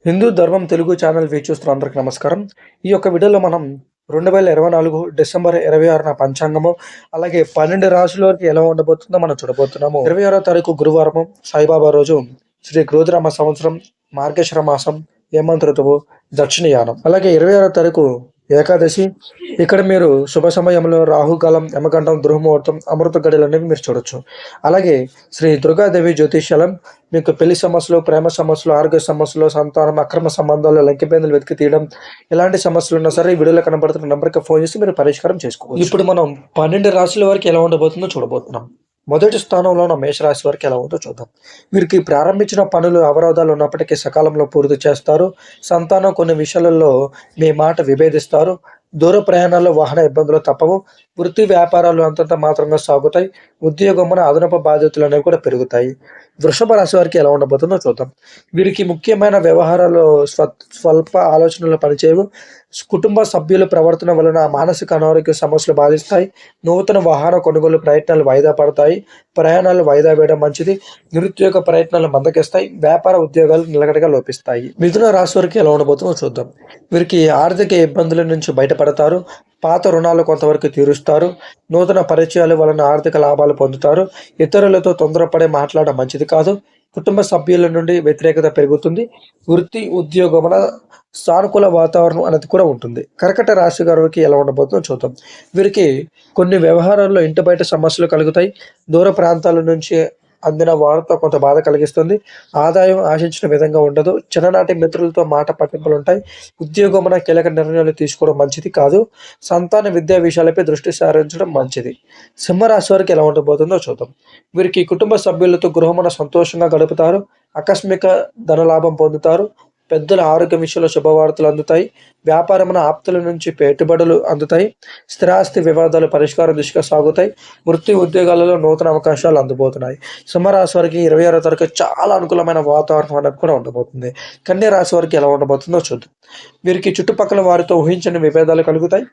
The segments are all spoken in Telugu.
హిందూ ధర్మం తెలుగు ఛానల్ వీక్షిస్తున్న అందరికి నమస్కారం. ఈ యొక్క వీడియోలో మనం 2024 డిసెంబర్ 26న పంచాంగము, అలాగే 12 రాశుల వరకు ఎలా ఉండబోతుందో మనం చూడబోతున్నాము. 26వ తారీఖు గురువారము, సాయిబాబా రోజు, శ్రీ క్రోధినామ సంవత్సరం, మార్గశిర మాసం, హేమంత ఋతువు, దక్షిణయానం. అలాగే 26వ తారీఖు ఏకాదశి. ఇక్కడ మీరు శుభ సమయంలో రాహుకాలం, యమగండం, దుర్ముహూర్తం, అమృత గడియలు అనేవి మీరు చూడొచ్చు. అలాగే శ్రీ దుర్గాదేవి జ్యోతిష్యాలయం మీకు పెళ్లి సమస్యలు, ప్రేమ సమస్యలు, ఆరోగ్య సమస్యలు, సంతానం, అక్రమ సంబంధాలు, లంకెబేందులు వెతికి తీయడం, ఎలాంటి సమస్యలు ఉన్నా సరే ఈ వీడియోలో కనబడుతున్న నెంబర్కి ఫోన్ చేసి మీరు పరిష్కారం చేసుకోవచ్చు. ఇప్పుడు మనం 12 రాశుల వరకు ఎలా ఉండబోతుందో చూడబోతున్నాం. మొదటి స్థానంలో ఉన్న మేషరాశి వారికి ఎలా ఉందో చూద్దాం. వీరికి ప్రారంభించిన పనులు అవరోధాలు ఉన్నప్పటికీ సకాలంలో పూర్తి చేస్తారు. సంతానం కొన్ని విషయాలలో మీ మాట విభేదిస్తారు. దూర ప్రయాణాల్లో వాహన ఇబ్బందులు తప్పవు. వృత్తి వ్యాపారాలు అంతంత మాత్రంగా సాగుతాయి. ఉద్యోగమున అదనపు బాధ్యతలు అనేవి కూడా పెరుగుతాయి. వృషభ రాశి వారికి ఎలా ఉండబోతుందో చూద్దాం. వీరికి ముఖ్యమైన వ్యవహారాలు స్వల్ప ఆలోచనలు పనిచేయవు. కుటుంబ సభ్యుల ప్రవర్తన వలన మానసిక అనారోగ్య సమస్యలు బాధిస్తాయి. నూతన వాహన కొనుగోలు ప్రయత్నాలు వాయిదా పడతాయి. ప్రయాణాలు వాయిదా వేయడం మంచిది. నిరుద్యోగ ప్రయత్నాలు మందకిస్తాయి. వ్యాపార ఉద్యోగాలు నిలకడగా లోపిస్తాయి. మిథున రాశి వారికి ఎలా ఉండబోతుందో చూద్దాం. వీరికి ఆర్థిక ఇబ్బందుల నుంచి బయటపడతారు. పాత రుణాలు కొంతవరకు తీరుస్తారు. నూతన పరిచయాల వలన ఆర్థిక లాభాలు పొందుతారు. ఇతరులతో తొందరపడే మాట్లాడడం మంచిది కాదు. కుటుంబ సభ్యుల నుండి వ్యతిరేకత పెరుగుతుంది. వృత్తి ఉద్యోగమున సానుకూల వాతావరణం అనేది కూడా ఉంటుంది. కర్కట రాశి గారికి ఎలా ఉండబోతుందో చూద్దాం. వీరికి కొన్ని వ్యవహారాల్లో ఇంటి బయట సమస్యలు కలుగుతాయి. దూర ప్రాంతాల నుంచి అందిన వార్త కొంత బాధ కలిగిస్తుంది. ఆదాయం ఆశించిన విధంగా ఉండదు. చిన్ననాటి మిత్రులతో మాట పట్టింపులు ఉంటాయి. ఉద్యోగమున కీలక నిర్ణయాలు తీసుకోవడం మంచిది కాదు. సంతాన విద్యా విషయాలపై దృష్టి సారించడం మంచిది. సింహరాశి వారికి ఎలా ఉండబోతుందో చూద్దాం. వీరికి కుటుంబ సభ్యులతో గృహమున సంతోషంగా గడుపుతారు. ఆకస్మిక ధనలాభం పొందుతారు. పెద్దల ఆరోగ్య విషయంలో శుభవార్తలు అందుతాయి. వ్యాపారమున ఆప్తుల నుంచి పెట్టుబడులు అందుతాయి. స్థిరాస్తి వివాదాలు పరిష్కారం దిశగా సాగుతాయి. వృత్తి ఉద్యోగాలలో నూతన అవకాశాలు అందుబోతున్నాయి. సింహరాశి వారికి 26వ తారీఖు చాలా అనుకూలమైన వాతావరణం అనేది కూడా ఉండబోతుంది. కన్యా రాశి వారికి ఎలా ఉండబోతుందో చూద్దాం. వీరికి చుట్టుపక్కల వారితో ఊహించని విభేదాలు కలుగుతాయి.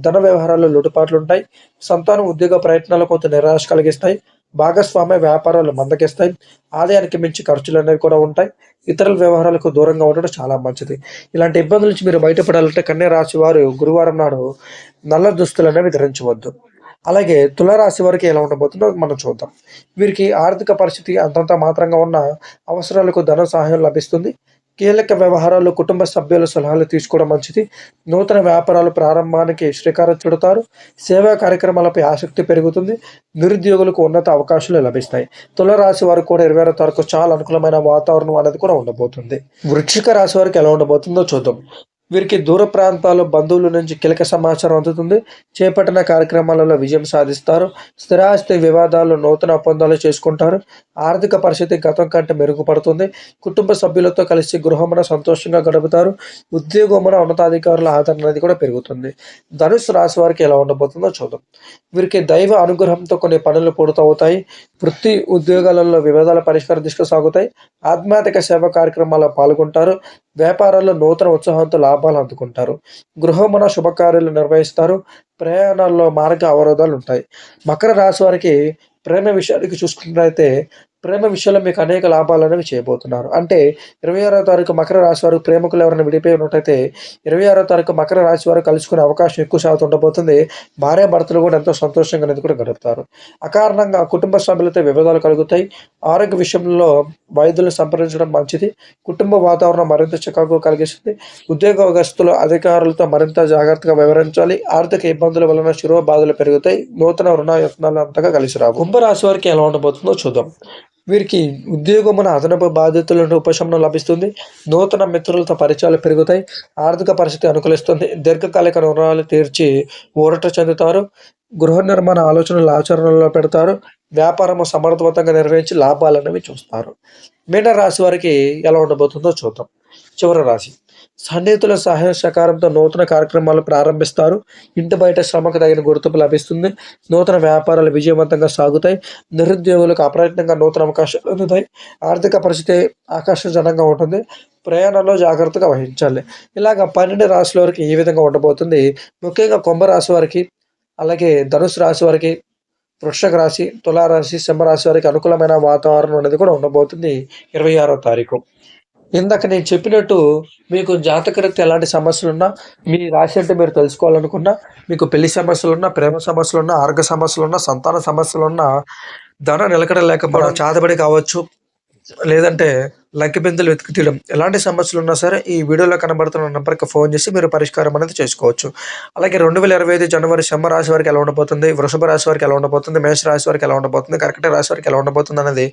ధన వ్యవహారాల్లో లోటుపాట్లు ఉంటాయి. సంతానం ఉద్యోగ ప్రయత్నాలు కొంత నిరాశ కలిగిస్తాయి. భాగస్వామ్య వ్యాపారాలు మందకిస్తాయి. ఆదాయానికి మించి ఖర్చులు అనేవి కూడా ఉంటాయి. ఇతరుల వ్యవహారాలకు దూరంగా ఉండడం చాలా మంచిది. ఇలాంటి ఇబ్బందుల నుంచి మీరు బయటపడాలంటే కన్యా రాశి వారు గురువారం నాడు నల్ల దుస్తులు అనేవి ధరించవద్దు. అలాగే తులారాశి వారికి ఎలా ఉండబోతుందో మనం చూద్దాం. వీరికి ఆర్థిక పరిస్థితి అంతంత మాత్రంగా ఉన్న అవసరాలకు ధన సహాయం లభిస్తుంది. కీలక వ్యవహారాల్లో కుటుంబ సభ్యుల సలహాలు తీసుకోవడం మంచిది. నూతన వ్యాపారాలు ప్రారంభానికి శ్రీకారం చుడతారు. సేవా కార్యక్రమాలపై ఆసక్తి పెరుగుతుంది. నిరుద్యోగులకు ఉన్నత అవకాశాలు లభిస్తాయి. తులారాశి వారికి కూడా 26వ తారీఖు చాలా అనుకూలమైన వాతావరణం అనేది కూడా ఉండబోతుంది. వృశ్చిక రాశి వారికి ఎలా ఉండబోతుందో చూద్దాం. వీరికి దూర ప్రాంతాల్లో బంధువుల నుంచి కీలక సమాచారం అందుతుంది. చేపట్టిన కార్యక్రమాలలో విజయం సాధిస్తారు. స్థిరాస్తి వివాదాలు నూతన ఒప్పందాలు చేసుకుంటారు. ఆర్థిక పరిస్థితి గతం కంటే మెరుగుపడుతుంది. కుటుంబ సభ్యులతో కలిసి గృహమున సంతోషంగా గడుపుతారు. ఉద్యోగమున ఉన్నతాధికారుల ఆదరణ అనేది కూడా పెరుగుతుంది. ధనుసు రాశి వారికి ఎలా ఉండబోతుందో చూద్దాం. వీరికి దైవ అనుగ్రహంతో కొన్ని పనులు పూర్తవుతాయి. వృత్తి ఉద్యోగాలలో వివాదాల పరిష్కారం దిశగా సాగుతాయి. ఆధ్యాత్మిక సేవా కార్యక్రమాల్లో పాల్గొంటారు. వ్యాపారాల్లో నూతన ఉత్సాహంతో లాభాలు అందుకుంటారు. గృహమున శుభకార్యాలు నిర్వహిస్తారు. ప్రయాణాల్లో మార్గ అవరోధాలు ఉంటాయి. మకర రాశి వారికి ప్రేమ విషయానికి చూసుకున్నట్లయితే ప్రేమ విషయంలో మీకు అనేక లాభాలు అనేవి చేయబోతున్నారు. అంటే 26వ తారీఖు మకర రాశి వారు ప్రేమికులు ఎవరైనా విడిపోయి ఉన్నట్టయితే 26వ తారీఖు మకర రాశి వారు కలుసుకునే అవకాశం ఎక్కువ శాతం ఉండబోతుంది. భార్యాభర్తలు కూడా ఎంతో సంతోషంగా అనేది కూడా గడుపుతారు. అకారణంగా కుటుంబ సభ్యులతో విభేదాలు కలుగుతాయి. ఆరోగ్య విషయంలో వైద్యులను సంప్రదించడం మంచిది. కుటుంబ వాతావరణం మరింత చికాకు కలిగిస్తుంది. ఉద్యోగస్తులు అధికారులతో మరింత జాగ్రత్తగా వ్యవహరించాలి. ఆర్థిక ఇబ్బందుల వలన శిరోబాధలు పెరుగుతాయి. నూతన రుణ యత్నాలు అంతగా కలిసి రావు. కుంభరాశి వారికి ఎలా ఉండబోతుందో చూద్దాం. వీరికి ఉద్యోగమున అదనపు బాధ్యతల నుండి ఉపశమనం లభిస్తుంది. నూతన మిత్రులతో పరిచయాలు పెరుగుతాయి. ఆర్థిక పరిస్థితి అనుకూలిస్తుంది. దీర్ఘకాలిక రుణాలు తీర్చి ఊరట చెందుతారు. గృహ నిర్మాణ ఆలోచనలు ఆచరణలో పెడతారు. వ్యాపారము సమర్థవంతంగా నిర్వహించి లాభాలనేవి చూస్తారు. మీన రాశి వారికి ఎలా ఉండబోతుందో చూద్దాం. చివరి రాశి సన్నిహితుల సహాయ సహకారంతో నూతన కార్యక్రమాలు ప్రారంభిస్తారు. ఇంటి బయట శ్రమకు తగిన గుర్తింపు లభిస్తుంది. నూతన వ్యాపారాలు విజయవంతంగా సాగుతాయి. నిరుద్యోగులకు అప్రయత్నంగా నూతన అవకాశాలు అందుతాయి. ఆర్థిక పరిస్థితి ఆకర్షణీయంగా ఉంటుంది. ప్రయాణంలో జాగ్రత్తగా వహించాలి. ఇలాగ 12 రాశుల వరకు ఈ విధంగా ఉండబోతుంది. ముఖ్యంగా కుంభరాశి వారికి, అలాగే ధనుసు రాశి వారికి, వృషభ రాశి, తులారాశి, సింహరాశి వారికి అనుకూలమైన వాతావరణం అనేది కూడా ఉండబోతుంది 26వ తారీఖు. ఇందాక నేను చెప్పినట్టు మీకు జాతకరీత్యా ఎలాంటి సమస్యలున్నా, మీ రాశి అంటే మీరు తెలుసుకోవాలనుకున్నా, మీకు పెళ్లి సమస్యలున్నా, ప్రేమ సమస్యలున్నా, ఆరోగ్య సమస్యలున్నా, సంతాన సమస్యలున్నా, ధన నిలకడ లేకపోవడం, చాతబడి కావచ్చు, లేదంటే లగ్గి బిందెలు వెతికి తీయడం, ఎలాంటి సమస్యలున్నా సరే ఈ వీడియోలో కనబడుతున్న నంబర్‌కి ఫోను చేసి మీరు పరిష్కారం అనేది చేసుకోవచ్చు. అలాగే 2025 జనవరి సింహ రాశి వారికి ఎలా ఉండబోతుంది, వృషభ రాశి వారికి ఎలా ఉండబోతుంది, మేష రాశి వారికి ఎలా ఉండబోతుంది, కర్కాటక రాశి వారికి ఎలా ఉండబోతుందనేది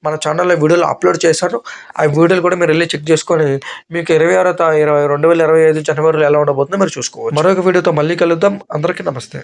మన ఛానల్‌లో వీడియోలు అప్‌లోడ్ చేశాను. ఆ వీడియోలు కూడా మీరెళ్లి చెక్ చేసుకొని మీకు 2025 జనవరిలో ఎలా ఉండబోతుందో మీరు చూసుకోవచ్చు. మరొక వీడియోతో మళ్ళీ కలుద్దాం. అందరికీ నమస్తే.